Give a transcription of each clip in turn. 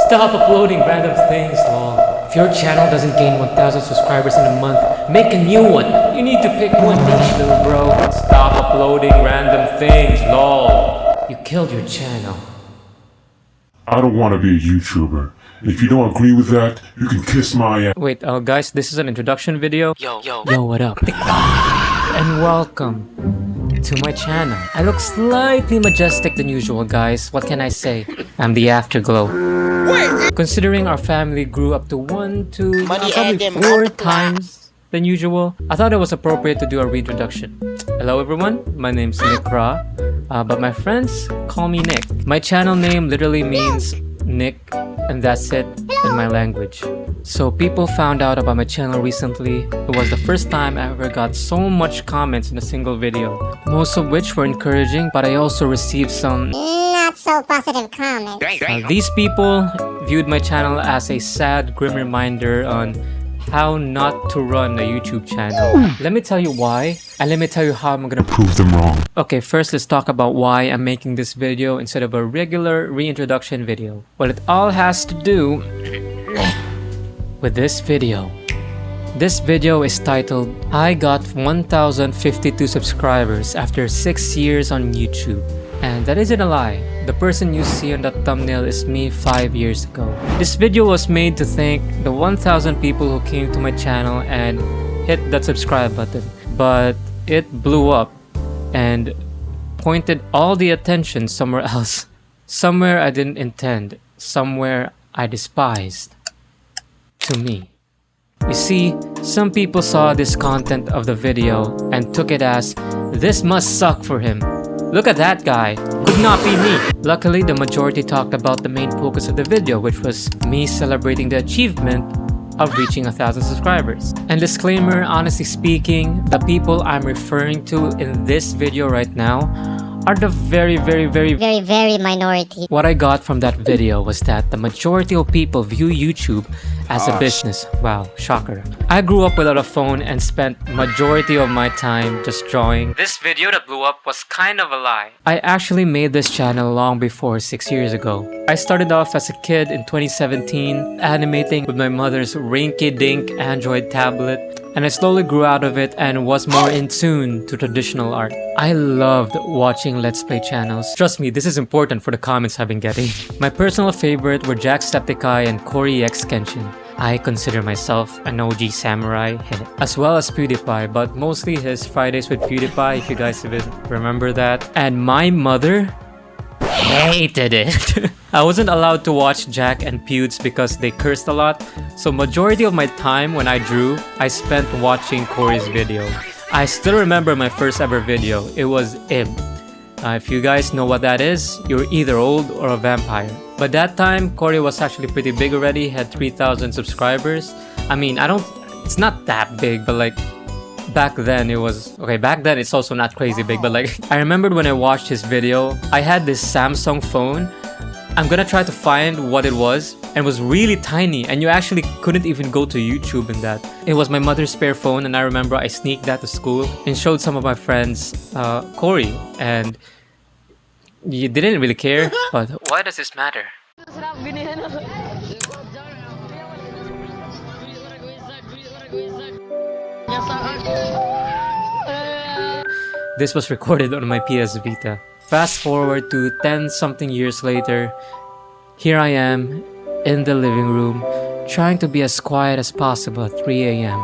Stop uploading random things, lol. If your channel doesn't gain 1,000 subscribers in a month, make a new one. You need to pick one niche, little bro. Stop uploading random things, lol. You killed your channel. I don't want to be a YouTuber. If you don't agree with that, you can kiss my ass. Wait, guys, this is an introduction video. Yo, what up? And welcome to my channel. I look slightly majestic than usual, guys. What can I say? I'm the afterglow. Considering our family grew up to probably 4 times than usual, I thought it was appropriate to do a reintroduction. Hello everyone, my name's Nick Ra, but my friends call me Nick. My channel name literally means Nick, and that's it in my language. So people found out about my channel recently. It was the first time I ever got so much comments in a single video, most of which were encouraging, but I also received some not so positive comments. These people viewed my channel as a sad, grim reminder on how not to run a YouTube channel. Let me tell you why, and let me tell you how I'm gonna Prove them wrong. Okay, first let's talk about why I'm making this video instead of a regular reintroduction video. Well, it all has to do with this video. This video is titled, I got 1,052 subscribers after 6 years on YouTube. And that isn't a lie. The person you see on that thumbnail is me 5 years ago. This video was made to thank the 1,000 people who came to my channel and hit that subscribe button. But it blew up and pointed all the attention somewhere else. Somewhere I didn't intend. Somewhere I despised. To me. You see, some people saw this content of the video and took it as, this must suck for him. Look at that guy, could not be me. Luckily, the majority talked about the main focus of the video, which was me celebrating the achievement of reaching 1,000 subscribers. And disclaimer, honestly speaking, the people I'm referring to in this video right now are the very minority. What I got from that video was that the majority of people view YouTube as a business. Wow, shocker. I grew up without a phone and spent majority of my time just drawing. This video that blew up was kind of a lie. I actually made this channel long before 6 years ago. I started off as a kid in 2017, animating with my mother's rinky-dink Android tablet, and I slowly grew out of it and was more in tune to traditional art. I loved watching Let's Play channels. Trust me, this is important for the comments I've been getting. My personal favorite were Jacksepticeye and KRYPTIC Kenshin. I consider myself an OG samurai, as well as PewDiePie, but mostly his Fridays with PewDiePie, if you guys even remember that. And my mother hated it. I wasn't allowed to watch Jack and Pewds because they cursed a lot, so majority of my time when I drew, I spent watching Corey's video. I still remember my first ever video. It was Ib. If you guys know what that is, you're either old or a vampire. But that time, Corey was actually pretty big already, had 3,000 subscribers. I mean, it's not that big, but like, back then it was, okay, back then it's also not crazy big, but like, I remembered when I watched his video, I had this Samsung phone. I'm gonna try to find what it was, and it was really tiny, and you actually couldn't even go to YouTube in that. It was my mother's spare phone, and I remember I sneaked that to school and showed some of my friends Corey, and you didn't really care, but why does this matter? This was recorded on my PS Vita. Fast forward to 10-something years later, here I am in the living room, trying to be as quiet as possible at 3 AM.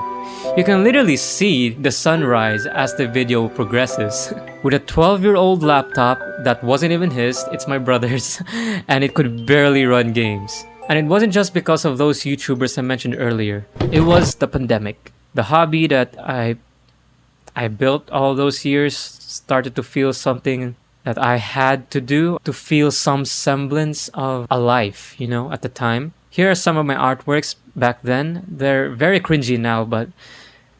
You can literally see the sunrise as the video progresses. With a 12-year-old laptop that wasn't even his, it's my brother's, and it could barely run games. And it wasn't just because of those YouTubers I mentioned earlier. It was the pandemic. The hobby that I built all those years started to feel something that I had to do to feel some semblance of a life, you know, at the time. Here are some of my artworks back then. They're very cringy now, but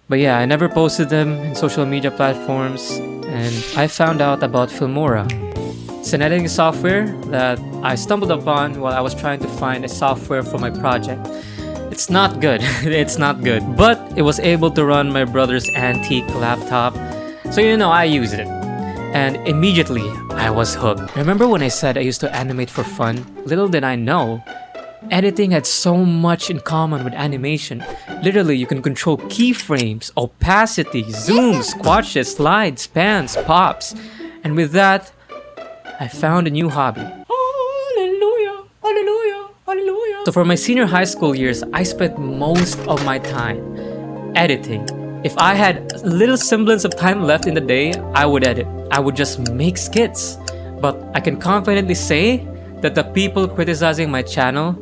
yeah, I never posted them in social media platforms, and I found out about Filmora. It's an editing software that I stumbled upon while I was trying to find a software for my project. It's not good, it's not good, but it was able to run my brother's antique laptop, so you know, I used it. And immediately, I was hooked. Remember when I said I used to animate for fun? Little did I know Editing had so much in common with animation. Literally, you can control keyframes, opacity, zooms, squashes, slides, pans, pops. And with that, I found a new hobby. Hallelujah, hallelujah, hallelujah. So for my senior high school years, I spent most of my time editing. If I had a little semblance of time left in the day, I would edit. I would just make skits. But I can confidently say that the people criticizing my channel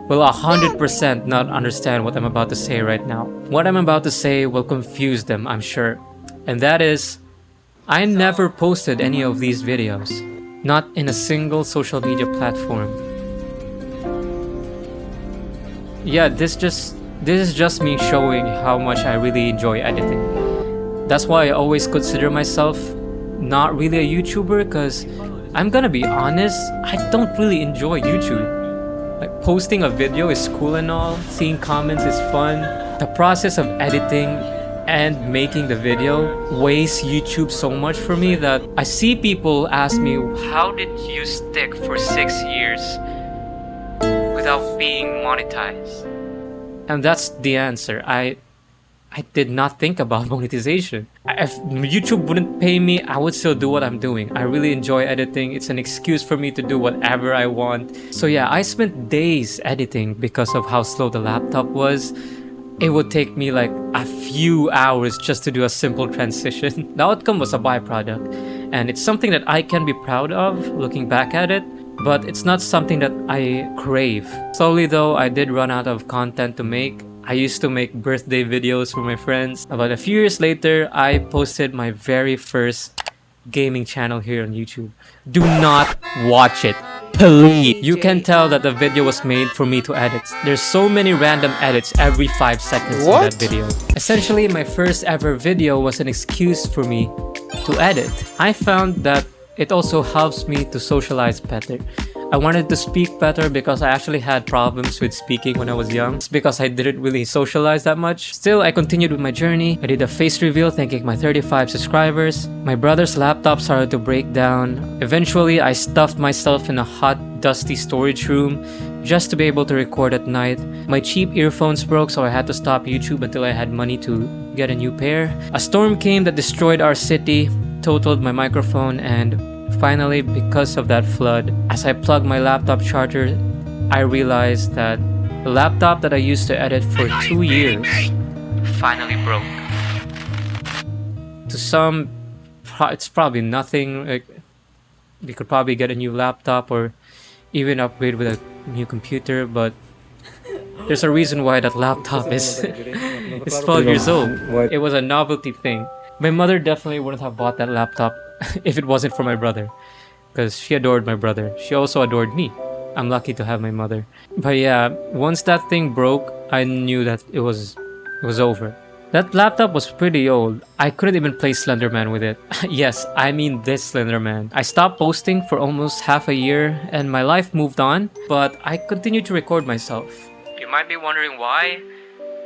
will 100% not understand what I'm about to say right now. What I'm about to say will confuse them, I'm sure. And that is, I never posted any of these videos. Not in a single social media platform. Yeah, this is just me showing how much I really enjoy editing. That's why I always consider myself not really a YouTuber, because I'm gonna be honest, I don't really enjoy YouTube. Like, posting a video is cool and all, seeing comments is fun. The process of editing and making the video wastes YouTube so much for me that I see people ask me, how did you stick for 6 years without being monetized? And that's the answer. I did not think about monetization. If YouTube wouldn't pay me, I would still do what I'm doing. I really enjoy editing. It's an excuse for me to do whatever I want. So yeah, I spent days editing because of how slow the laptop was. It would take me like a few hours just to do a simple transition. The outcome was a byproduct, and it's something that I can be proud of looking back at it, but it's not something that I crave. Slowly though, I did run out of content to make. I used to make birthday videos for my friends. About a few years later, I posted my very first gaming channel here on YouTube. Do not watch it, please. You can tell that the video was made for me to edit. There's so many random edits every 5 seconds in that video. Essentially, my first ever video was an excuse for me to edit. I found that it also helps me to socialize better. I wanted to speak better because I actually had problems with speaking when I was young. It's because I didn't really socialize that much. Still, I continued with my journey. I did a face reveal thanking my 35 subscribers. My brother's laptop started to break down. Eventually, I stuffed myself in a hot, dusty storage room just to be able to record at night. My cheap earphones broke, so I had to stop YouTube until I had money to get a new pair. A storm came that destroyed our city, totaled my microphone, and finally, because of that flood, as I plugged my laptop charger, I realized that the laptop that I used to edit for 2 years finally broke. To some, it's probably nothing. Like, you could probably get a new laptop or even upgrade with a new computer, but there's a reason why that laptop is 12 years old. It was a novelty thing. My mother definitely wouldn't have bought that laptop if it wasn't for my brother, because she adored my brother. She also adored me. I'm lucky to have my mother. But yeah, once that thing broke, I knew that it was over. That laptop was pretty old. I couldn't even play Slenderman with it. Yes, I mean this Slenderman. I stopped posting for almost half a year and my life moved on, but I continued to record myself. You might be wondering why,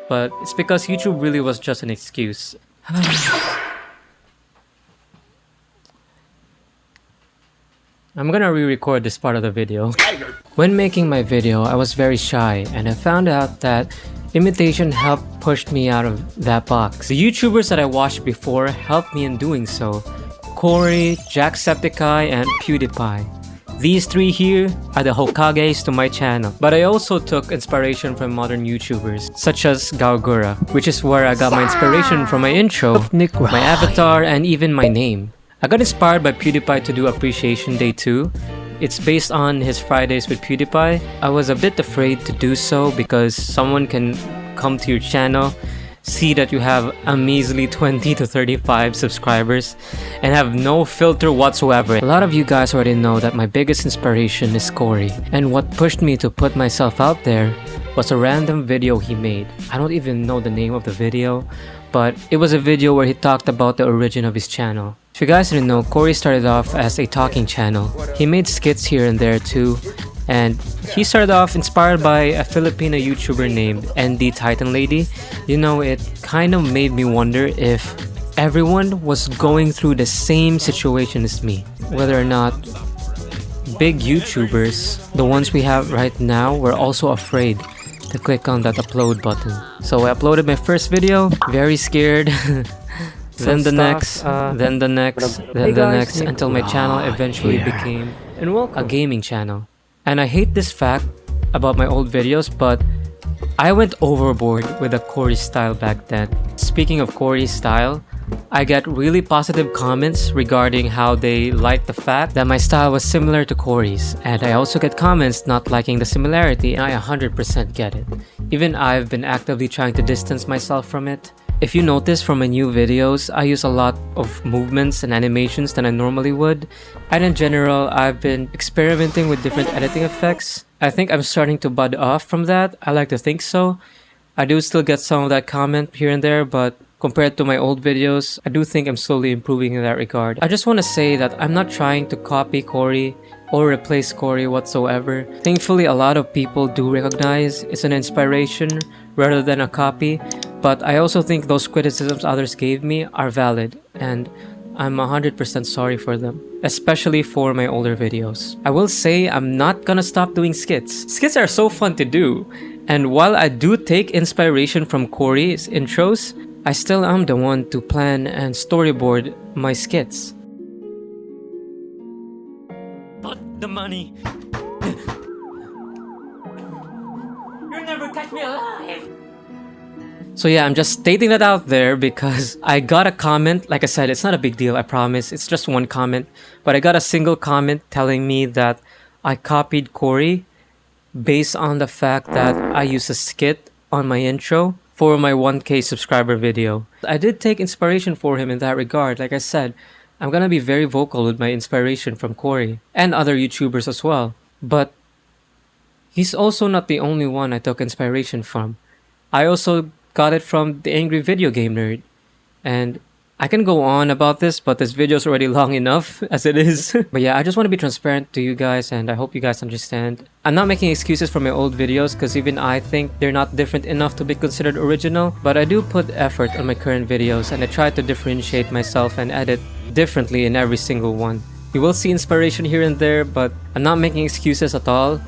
but it's because YouTube really was just an excuse. I'm gonna re-record this part of the video. When making my video, I was very shy and I found out that imitation helped push me out of that box. The YouTubers that I watched before helped me in doing so. Cory, Jacksepticeye, and PewDiePie. These 3 here are the Hokages to my channel. But I also took inspiration from modern YouTubers, such as Gaogura, which is where I got my inspiration from my intro, my avatar, and even my name. I got inspired by PewDiePie to do Appreciation Day 2. It's based on his Fridays with PewDiePie. I was a bit afraid to do so because someone can come to your channel, see that you have a measly 20 to 35 subscribers, and have no filter whatsoever. A lot of you guys already know that my biggest inspiration is Cory, and what pushed me to put myself out there was a random video he made. I don't even know the name of the video, but it was a video where he talked about the origin of his channel. If you guys didn't know, Cory started off as a talking channel. He made skits here and there too, and he started off inspired by a Filipino YouTuber named ND Titan Lady. You know, it kind of made me wonder if everyone was going through the same situation as me, whether or not big YouTubers, the ones we have right now, were also afraid to click on that upload button. So I uploaded my first video, very scared. Then the next, then the next, then the next, until my channel eventually became a gaming channel. And I hate this fact about my old videos, but I went overboard with the Corey style back then. Speaking of Corey style, I get really positive comments regarding how they like the fact that my style was similar to Corey's, and I also get comments not liking the similarity, and I 100% get it. Even I've been actively trying to distance myself from it. If you notice from my new videos, I use a lot of movements and animations than I normally would, and in general, I've been experimenting with different editing effects. I think I'm starting to bud off from that. I like to think so. I do still get some of that comment here and there, but compared to my old videos, I do think I'm slowly improving in that regard. I just want to say that I'm not trying to copy Corey or replace Corey whatsoever. Thankfully, a lot of people do recognize it's an inspiration rather than a copy, but I also think those criticisms others gave me are valid, and I'm 100% sorry for them, especially for my older videos. I will say I'm not gonna stop doing skits. Skits are so fun to do, and while I do take inspiration from Corey's intros, I still am the one to plan and storyboard my skits. Put the money. You'll never catch me alive. So yeah, I'm just stating that out there because I got a comment. Like I said, it's not a big deal, I promise. It's just one comment. But I got a single comment telling me that I copied Corey based on the fact that I used a skit on my intro for my 1K subscriber video. I did take inspiration for him in that regard. Like I said, I'm gonna be very vocal with my inspiration from Corey and other YouTubers as well. But he's also not the only one I took inspiration from. I also got it from the Angry Video Game Nerd. And I can go on about this, but this video is already long enough as it is. But yeah, I just want to be transparent to you guys, and I hope you guys understand. I'm not making excuses for my old videos because even I think they're not different enough to be considered original, but I do put effort on my current videos, and I try to differentiate myself and edit differently in every single one. You will see inspiration here and there, but I'm not making excuses at all.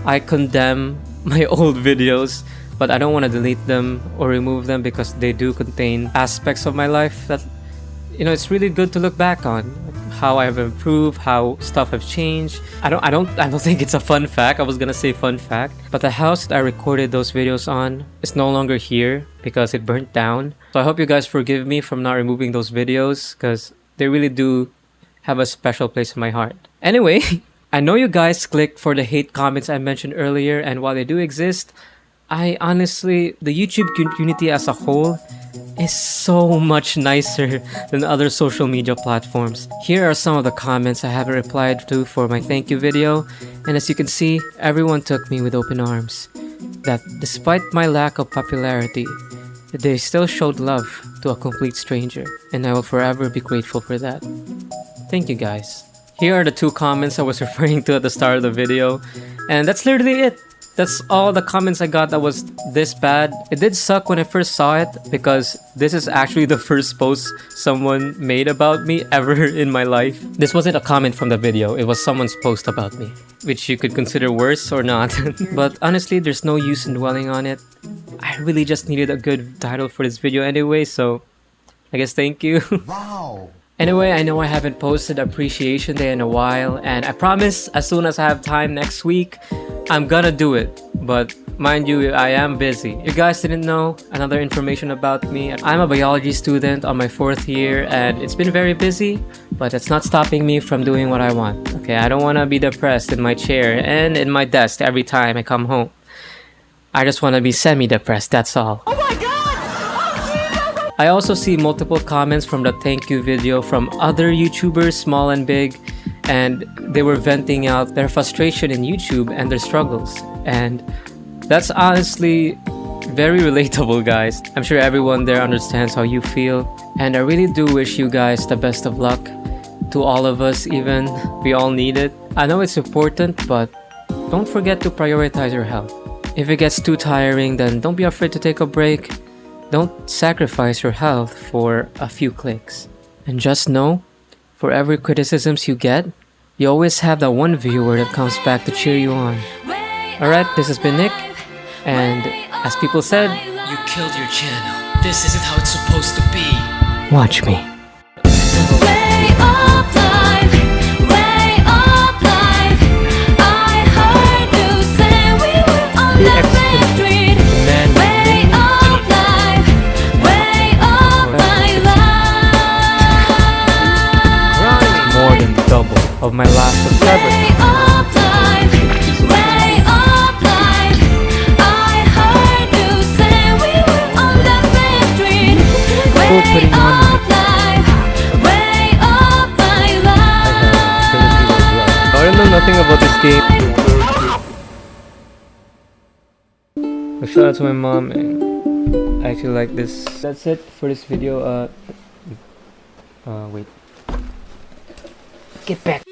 I condemn my old videos, but I don't want to delete them or remove them because they do contain aspects of my life that, you know, it's really good to look back on. How I've improved, how stuff have changed. I don't think it's a fun fact. I was gonna say fun fact, but the house that I recorded those videos on is no longer here because it burnt down. So I hope you guys forgive me from not removing those videos because they really do have a special place in my heart. Anyway, I know you guys clicked for the hate comments I mentioned earlier, and while they do exist, I honestly, the YouTube community as a whole is so much nicer than other social media platforms. Here are some of the comments I haven't replied to for my thank you video, and as you can see, everyone took me with open arms. That despite my lack of popularity, they still showed love to a complete stranger, and I will forever be grateful for that. Thank you guys. Here are the two comments I was referring to at the start of the video, and that's literally it. That's all the comments I got that was this bad. It did suck when I first saw it because this is actually the first post someone made about me ever in my life. This wasn't a comment from the video, it was someone's post about me, which you could consider worse or not. But honestly, there's no use in dwelling on it. I really just needed a good title for this video anyway, so I guess thank you. Wow. Anyway, I know I haven't posted Appreciation Day in a while, and I promise as soon as I have time next week, I'm gonna do it. But mind you, I am busy. If you guys didn't know another information about me, I'm a biology student on my 4th year, and it's been very busy, but it's not stopping me from doing what I want. Okay, I don't want to be depressed in my chair and in my desk every time I come home. I just want to be semi-depressed, that's all. Oh my god! I also see multiple comments from the thank you video from other YouTubers, small and big, and they were venting out their frustration in YouTube and their struggles. And that's honestly very relatable, guys. I'm sure everyone there understands how you feel, and I really do wish you guys the best of luck. To all of us even, we all need it. I know it's important, but don't forget to prioritize your health. If it gets too tiring, then don't be afraid to take a break. Don't sacrifice your health for a few clicks. And just know, for every criticisms you get, You always have that one viewer that comes back to cheer you on. Alright, this has been Nick, and as people said, You killed your channel. This isn't how it's supposed to be. watch me. Way up life, way up life. I heard you say we were on the same street. Way up life, way up my life. More than double of my last subscriber. Way up life, way up life. I heard you say we were on the same street. Way putting on my- up life, way up my life. I don't know nothing about this game. But shout out to my mom, and I actually like this. That's it for this video. Wait. Get back.